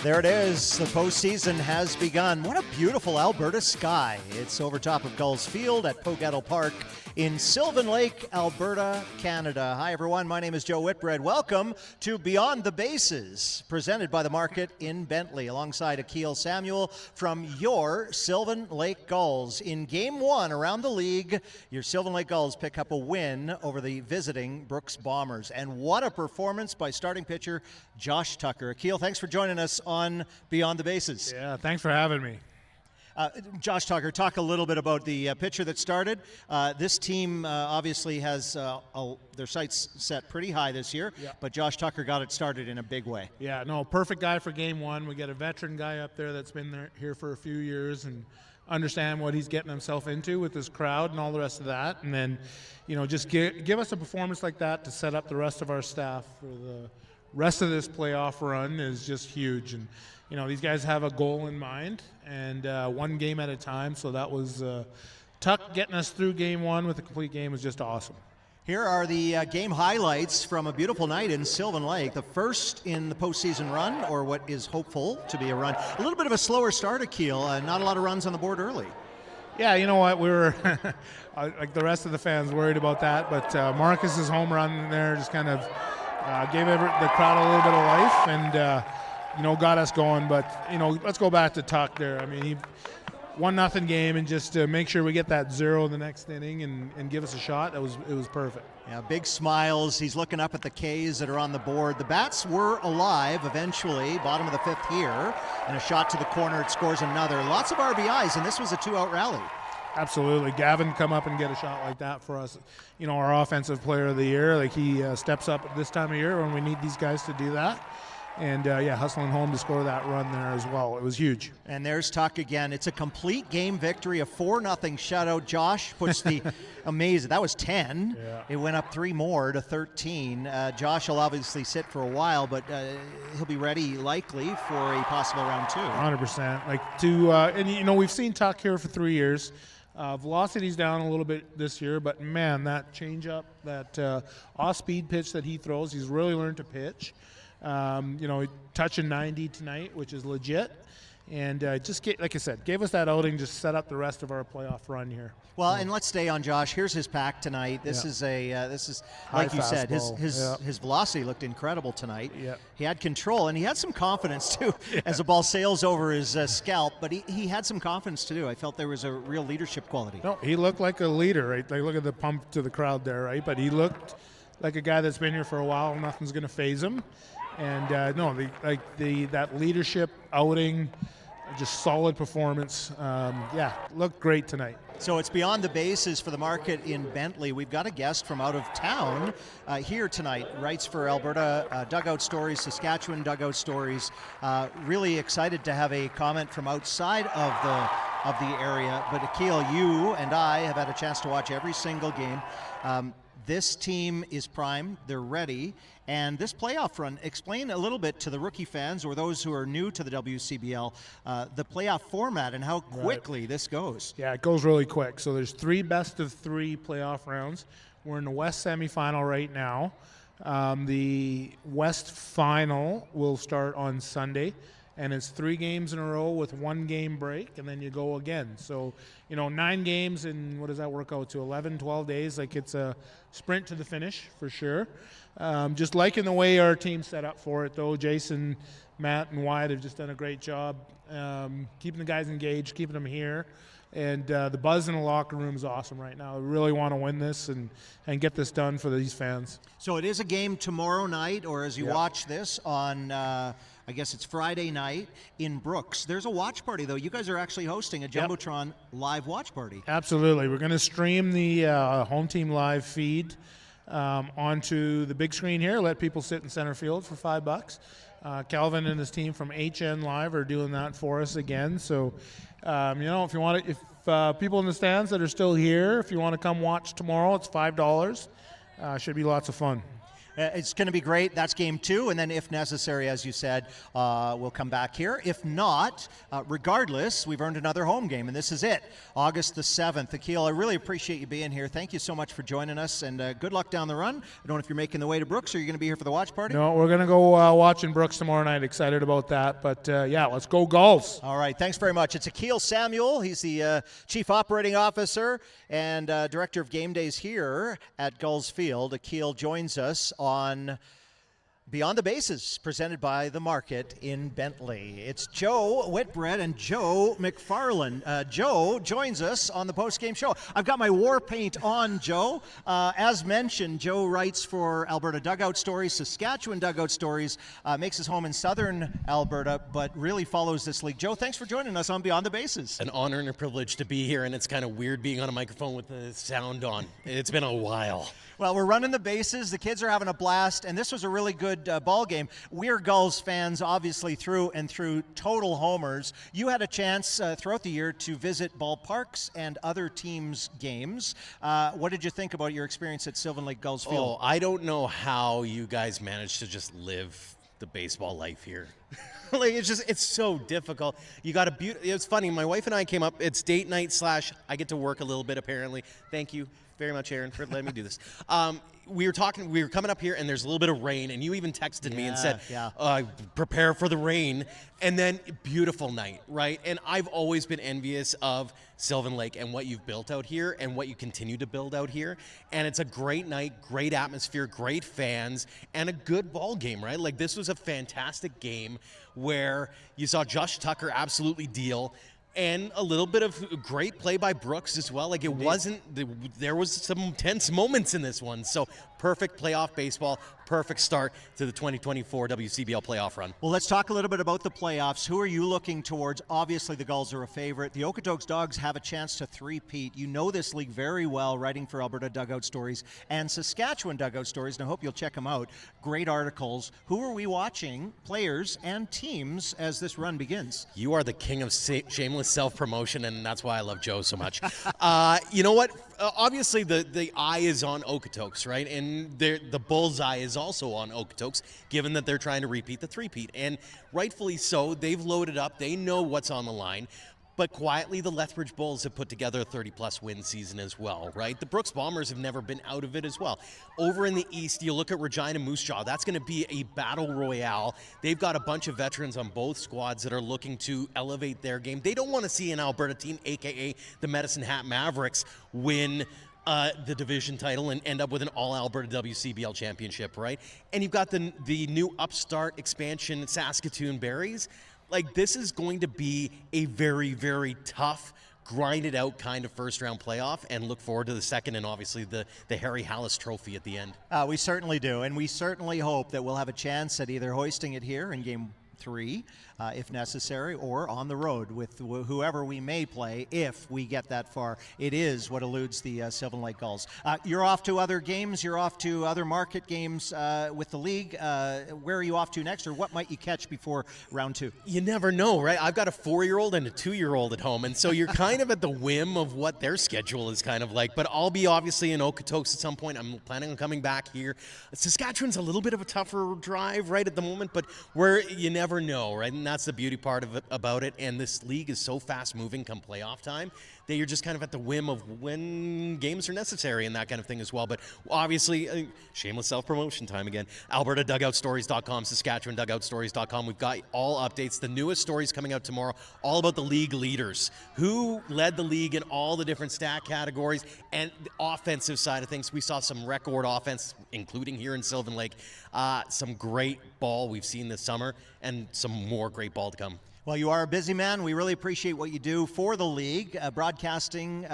There it is. The postseason has begun. What a beautiful Alberta sky. It's over top of Gulls Field at Pogettle Park in Sylvan Lake, Alberta, Canada. Hi, everyone. My name is Joe Whitbread. Welcome to Beyond the Bases, presented by the Market in Bentley, alongside Aqil Samuel from your Sylvan Lake Gulls. In Game 1 around the league, your Sylvan Lake Gulls pick up a win over the visiting Brooks Bombers. And what a performance by starting pitcher Josh Tucker. Aqil, thanks for joining us on Beyond the Bases. Yeah, thanks for having me. Josh Tucker, talk a little bit about the pitcher that started. This team obviously has their sights set pretty high this year, but Josh Tucker got it started in a big way. Yeah, no, perfect guy for Game 1. We got a veteran guy up there that's been here for a few years and understand what he's getting himself into with this crowd and all the rest of that. And then, you know, just give us a performance like that to set up the rest of our staff for the rest of this playoff run is just huge. And you know, these guys have a goal in mind, and one game at a time. So that was Tuck getting us through Game 1 with a complete game was just awesome. Here are the game highlights from a beautiful night in Sylvan Lake. The first in the postseason run, or what is hopeful to be a run. A little bit of a slower start, Aqil. Not a lot of runs on the board early. Yeah, you know what? We were, like the rest of the fans, worried about that. But Marcus's home run there just kind of gave the crowd a little bit of life and, you know, got us going. But, you know, let's go back to Tuck there. I mean, he 1-0 game, and just to make sure we get that 0 in the next inning and give us a shot, it was perfect. Yeah, big smiles. He's looking up at the Ks that are on the board. The bats were alive eventually, bottom of the 5th here, and a shot to the corner. It scores another. Lots of RBIs, and this was a 2-out rally. Absolutely. Gavin come up and get a shot like that for us. You know, our offensive player of the year, like he steps up at this time of year when we need these guys to do that. And, yeah, hustling home to score that run there as well. It was huge. And there's Tuck again. It's a complete game victory, a 4-0 shutout. Josh puts the amazing. That was 10. Yeah. It went up 3 more to 13. Josh will obviously sit for a while, but he'll be ready likely for a possible round 2. 100%. And, you know, we've seen Tuck here for 3 years. Velocity's down a little bit this year, but, man, that changeup, that off-speed pitch that he throws, he's really learned to pitch. You know, touching 90 tonight, which is legit. And like I said, gave us that outing, just set up the rest of our playoff run here. Well, and let's stay on Josh. Here's his pack tonight. This is like you said, his velocity looked incredible tonight. Yeah. He had control, and he had some confidence too as the ball sails over his scalp. But he had some confidence too. I felt there was a real leadership quality. No, he looked like a leader, right? Like, look at the pump to the crowd there, right? But he looked like a guy that's been here for a while. Nothing's going to faze him. And that leadership outing, just solid performance. Looked great tonight. So it's Beyond the Bases for the Market in Bentley. We've got a guest from out of town here tonight. Writes for Alberta Dugout Stories, Saskatchewan Dugout Stories. Really excited to have a comment from outside of the area. But Aqil, you and I have had a chance to watch every single game. This team is primed. They're ready. And this playoff run, explain a little bit to the rookie fans or those who are new to the WCBL, the playoff format and how quickly this goes. Yeah, it goes really quick. So there's 3 best-of-3 playoff rounds. We're in the West semifinal right now. The West final will start on Sunday. And it's 3 games in a row with 1 game break, and then you go again. So, you know, 9 games in, what does that work out to, 11, 12 days? Like, it's a sprint to the finish for sure. Just liking the way our team's set up for it, though. Jason, Matt, and Wyatt have just done a great job keeping the guys engaged, keeping them here. And the buzz in the locker room is awesome right now. We really want to win this and get this done for these fans. So it is a game tomorrow night, or as you watch this on, I guess it's Friday night in Brooks. There's a watch party, though. You guys are actually hosting a Jumbotron live watch party. Absolutely. We're going to stream the home team live feed onto the big screen here, let people sit in center field for $5. Calvin and his team from HN Live are doing that for us again. So, you know, if people in the stands that are still here, if you want to come watch tomorrow, it's $5. Should be lots of fun. It's going to be great. That's game 2. And then if necessary, as you said, we'll come back here. If not, regardless, we've earned another home game, and this is it, August the 7th. Aqil, I really appreciate you being here. Thank you so much for joining us, and good luck down the run. I don't know if you're making the way to Brooks, or you're going to be here for the watch party? No, we're going to go watching Brooks tomorrow night. Excited about that. But, yeah, let's go Gulls. All right, thanks very much. It's Aqil Samuel. He's the Chief Operating Officer and Director of Game Days here at Gulls Field. Aqil joins us on Beyond the Bases, presented by The Market in Bentley. It's Joe Whitbread and Joe McFarLane. Joe joins us on the post-game show. I've got my war paint on, Joe. As mentioned, Joe writes for Alberta Dugout Stories, Saskatchewan Dugout Stories, makes his home in southern Alberta, but really follows this league. Joe, thanks for joining us on Beyond the Bases. An honor and a privilege to be here, and it's kind of weird being on a microphone with the sound on. It's been a while. Well, we're running the bases. The kids are having a blast, and this was a really good ball game. We're Gulls fans, obviously, through and through, total homers. You had a chance throughout the year to visit ballparks and other teams' games. What did you think about your experience at Sylvan Lake Gulls Field? Oh, I don't know how you guys managed to just live the baseball life here. Like, it's so difficult. You got it's funny, my wife and I came up, it's date night / I get to work a little bit, apparently. Thank you very much, Aaron, for letting me do this. We were coming up here, and there's a little bit of rain, and you even texted me and said, prepare for the rain. And then, beautiful night, right? And I've always been envious of Sylvan Lake and what you've built out here and what you continue to build out here. And it's a great night, great atmosphere, great fans, and a good ball game, right? Like, this was a fantastic game where you saw Josh Tucker absolutely deal, and a little bit of great play by Brooks as well. Like, it wasn't, there was some tense moments in this one. So perfect playoff baseball, perfect start to the 2024 WCBL playoff run. Well, let's talk a little bit about the playoffs. Who are you looking towards? Obviously, the Gulls are a favorite. The Okotoks Dogs have a chance to three-peat. You know this league very well, writing for Alberta Dugout Stories and Saskatchewan Dugout Stories, and I hope you'll check them out. Great articles. Who are we watching, players and teams, as this run begins? You are the king of shameless self-promotion, and that's why I love Joe so much. You know what? Obviously, the eye is on Okotoks, right? And the bull's eye is also on Okotoks, given that they're trying to repeat the three-peat. And rightfully so, they've loaded up. They know what's on the line. But quietly, the Lethbridge Bulls have put together a 30-plus win season as well, right? The Brooks Bombers have never been out of it as well. Over in the East, you look at Regina Moose Jaw. That's going to be a battle royale. They've got a bunch of veterans on both squads that are looking to elevate their game. They don't want to see an Alberta team, a.k.a. the Medicine Hat Mavericks, win the division title and end up with an all-Alberta WCBL championship, right? And you've got the new upstart expansion Saskatoon Berries. Like, this is going to be a very, very tough, grinded-out kind of first-round playoff, and look forward to the second and obviously the Harry Hallis Trophy at the end. We certainly do, and we certainly hope that we'll have a chance at either hoisting it here in Game 3, if necessary, or on the road with whoever we may play if we get that far. It is what eludes the Sylvan Lake Gulls. You're off to other games. You're off to other market games with the league. Where are you off to next, or what might you catch before round 2? You never know, right? I've got a 4-year-old and a 2-year-old at home, and so you're kind of at the whim of what their schedule is kind of like. But I'll be obviously in Okotoks at some point. I'm planning on coming back here. Saskatchewan's a little bit of a tougher drive right at the moment, but you never know, right? And that's the beauty part of it, about it. And this league is so fast-moving come playoff time that you're just kind of at the whim of when games are necessary and that kind of thing as well. But obviously, shameless self-promotion time again. AlbertaDugoutStories.com, SaskatchewanDugoutStories.com. We've got all updates. The newest stories coming out tomorrow, all about the league leaders. Who led the league in all the different stat categories and the offensive side of things. We saw some record offense, including here in Sylvan Lake. Some great ball we've seen this summer, and some more great ball to come. Well, you are a busy man. We really appreciate what you do for the league, broadcasting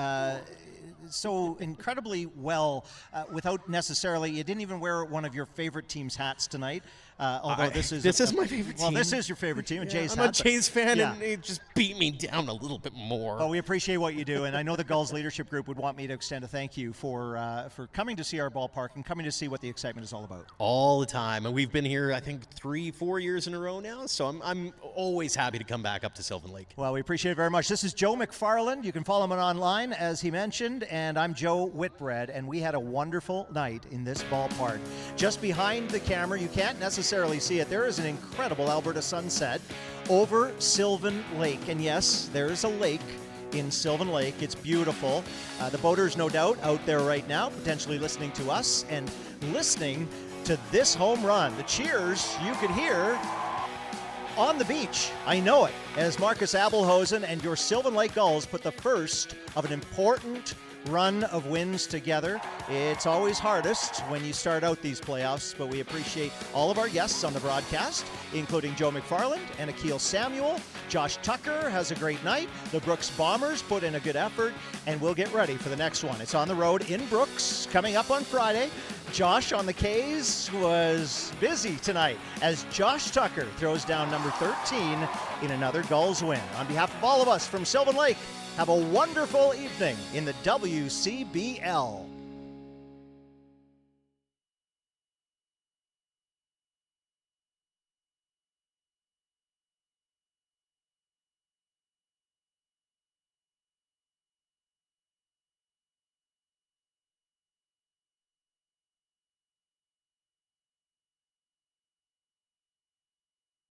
so incredibly well without necessarily, you didn't even wear one of your favorite team's hats tonight. Although this is my favorite team. Well, this is your favorite team, and Jay's hat. I'm a Jays fan, and it just beat me down a little bit more. Well, we appreciate what you do, and I know the Gulls leadership group would want me to extend a thank you for coming to see our ballpark and coming to see what the excitement is all about. All the time, and we've been here, I think, 3-4 years in a row now, so I'm always happy to come back up to Sylvan Lake. Well, we appreciate it very much. This is Joe McFarLane. You can follow him online, as he mentioned, and I'm Joe Whitbread, and we had a wonderful night in this ballpark. Just behind the camera, you can't necessarily see it, there is an incredible Alberta sunset over Sylvan Lake. And yes, there is a lake in Sylvan Lake. It's beautiful. The boaters, no doubt, out there right now, potentially listening to us and listening to this home run. The cheers you could hear on the beach. I know it, as Marcus Abelhosen and your Sylvan Lake Gulls put the first of an important run of wins together. It's always hardest when you start out these playoffs, but we appreciate all of our guests on the broadcast, including Joe McFarLane and Aqil Samuel. Josh Tucker has a great night. The Brooks Bombers put in a good effort, and we'll get ready for the next one. It's on the road in Brooks, coming up on Friday. Josh on the K's was busy tonight as Josh Tucker throws down number 13 in another Gulls win. On behalf of all of us from Sylvan Lake, have a wonderful evening in the WCBL.